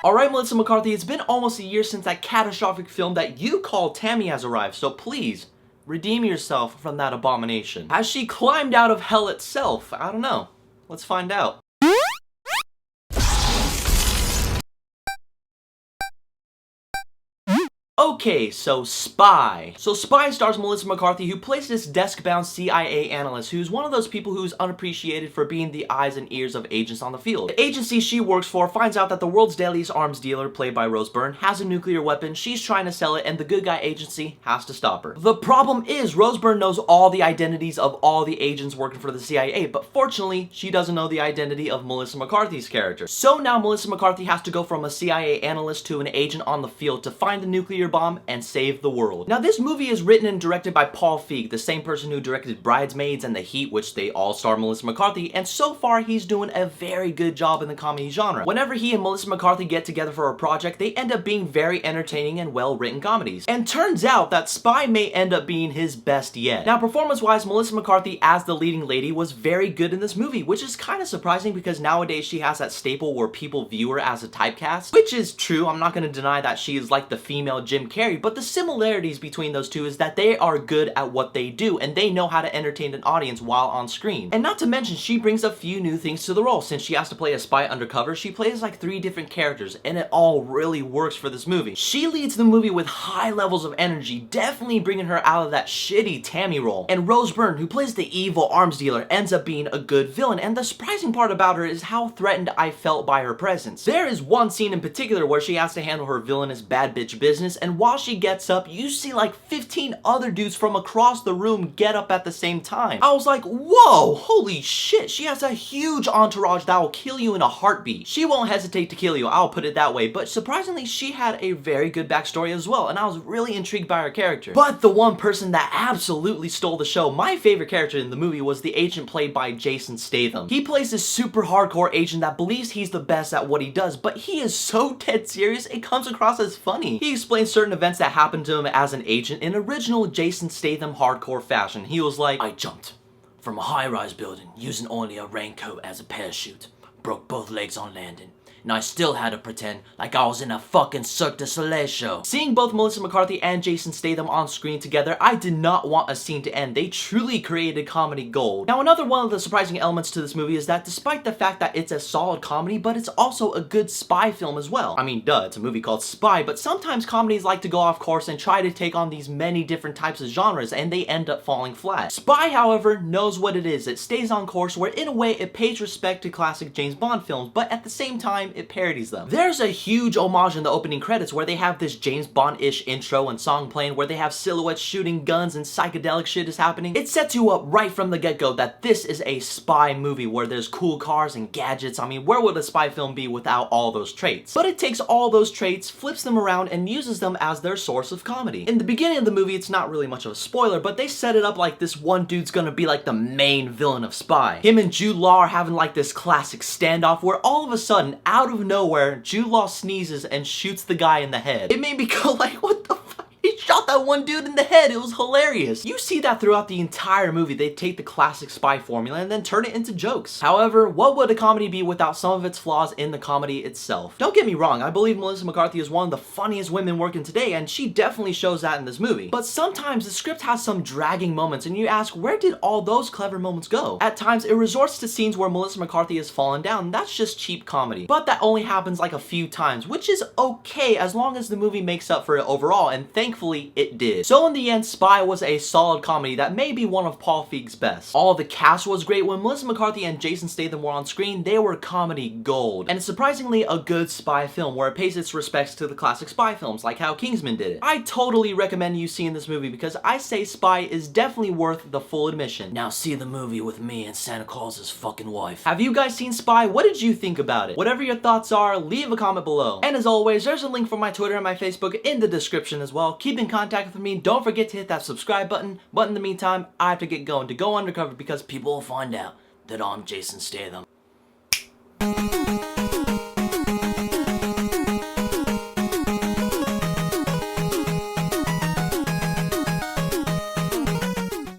Alright, Melissa McCarthy, it's been almost a year since that catastrophic film that you call Tammy has arrived, so please, redeem yourself from that abomination. Has she climbed out of hell itself? I don't know. Let's find out. Okay, so Spy. Spy stars Melissa McCarthy, who plays this desk-bound CIA analyst who's one of those people who's unappreciated for being the eyes and ears of agents on the field. The agency she works for finds out that the world's deadliest arms dealer, played by Rose Byrne, has a nuclear weapon, she's trying to sell it, and the good guy agency has to stop her. The problem is, Rose Byrne knows all the identities of all the agents working for the CIA, but fortunately, she doesn't know the identity of Melissa McCarthy's character. So now Melissa McCarthy has to go from a CIA analyst to an agent on the field to find the nuclear bomb and save the world. Now, this movie is written and directed by Paul Feig, the same person who directed Bridesmaids and The Heat, which they all star Melissa McCarthy, and so far he's doing a very good job in the comedy genre. Whenever he and Melissa McCarthy get together for a project, they end up being very entertaining and well-written comedies. And turns out that Spy may end up being his best yet. Now, performance-wise, Melissa McCarthy as the leading lady was very good in this movie, which is kind of surprising because nowadays she has that staple where people view her as a typecast, which is true. I'm not going to deny that she is like the female Jim Carrey, but the similarities between those two is that they are good at what they do and they know how to entertain an audience while on screen. And not to mention, she brings a few new things to the role. Since she has to play a spy undercover, she plays like 3 different characters and it all really works for this movie. She leads the movie with high levels of energy, definitely bringing her out of that shitty Tammy role. And Rose Byrne, who plays the evil arms dealer, ends up being a good villain, and the surprising part about her is how threatened I felt by her presence. There is one scene in particular where she has to handle her villainous bad bitch business, and while she gets up, you see like 15 other dudes from across the room get up at the same time. I was like, whoa, holy shit, she has a huge entourage that will kill you in a heartbeat. She won't hesitate to kill you, I'll put it that way, but surprisingly, she had a very good backstory as well, and I was really intrigued by her character. But the one person that absolutely stole the show, my favorite character in the movie, was the agent played by Jason Statham. He plays this super hardcore agent that believes he's the best at what he does, but he is so dead serious, it comes across as funny. He explains certain events that happened to him as an agent in original Jason Statham hardcore fashion. He was like, I jumped from a high-rise building using only a raincoat as a parachute, broke both legs on landing, and I still had to pretend like I was in a fucking Cirque du Soleil show. Seeing both Melissa McCarthy and Jason Statham on screen together, I did not want a scene to end. They truly created comedy gold. Now, another one of the surprising elements to this movie is that despite the fact that it's a solid comedy, but it's also a good spy film as well. I mean, duh, it's a movie called Spy, but sometimes comedies like to go off course and try to take on these many different types of genres, and they end up falling flat. Spy, however, knows what it is. It stays on course where, in a way, it pays respect to classic James Bond films, but at the same time, it parodies them. There's a huge homage in the opening credits where they have this James Bond-ish intro and song playing where they have silhouettes shooting guns and psychedelic shit is happening. It sets you up right from the get-go that this is a spy movie where there's cool cars and gadgets. I mean, where would a spy film be without all those traits? But it takes all those traits, flips them around, and uses them as their source of comedy. In the beginning of the movie, it's not really much of a spoiler, but they set it up like this one dude's gonna be like the main villain of Spy. Him and Jude Law are having like this classic standoff where all of a sudden, out of nowhere, Jude Law sneezes and shoots the guy in the head. It made me go like, what the fuck? He shot that one dude in the head. It was hilarious. You see that throughout the entire movie. They take the classic spy formula and then turn it into jokes. However, what would a comedy be without some of its flaws in the comedy itself? Don't get me wrong, I believe Melissa McCarthy is one of the funniest women working today, and she definitely shows that in this movie. But sometimes the script has some dragging moments, and you ask, where did all those clever moments go? At times, it resorts to scenes where Melissa McCarthy has fallen down, and that's just cheap comedy. But that only happens like a few times, which is okay as long as the movie makes up for it overall, and thankfully, it did. So in the end, Spy was a solid comedy that may be one of Paul Feig's best. All the cast was great. When Melissa McCarthy and Jason Statham were on screen, they were comedy gold. And it's surprisingly a good spy film where it pays its respects to the classic spy films, like how Kingsman did it. I totally recommend you seeing this movie because I say Spy is definitely worth the full admission. Now see the movie with me and Santa Claus's fucking wife. Have you guys seen Spy? What did you think about it? Whatever your thoughts are, leave a comment below. And as always, there's a link for my Twitter and my Facebook in the description as well. Keep in contact with me. Don't forget to hit that subscribe button. But in the meantime, I have to get going to go undercover because people will find out that I'm Jason Statham.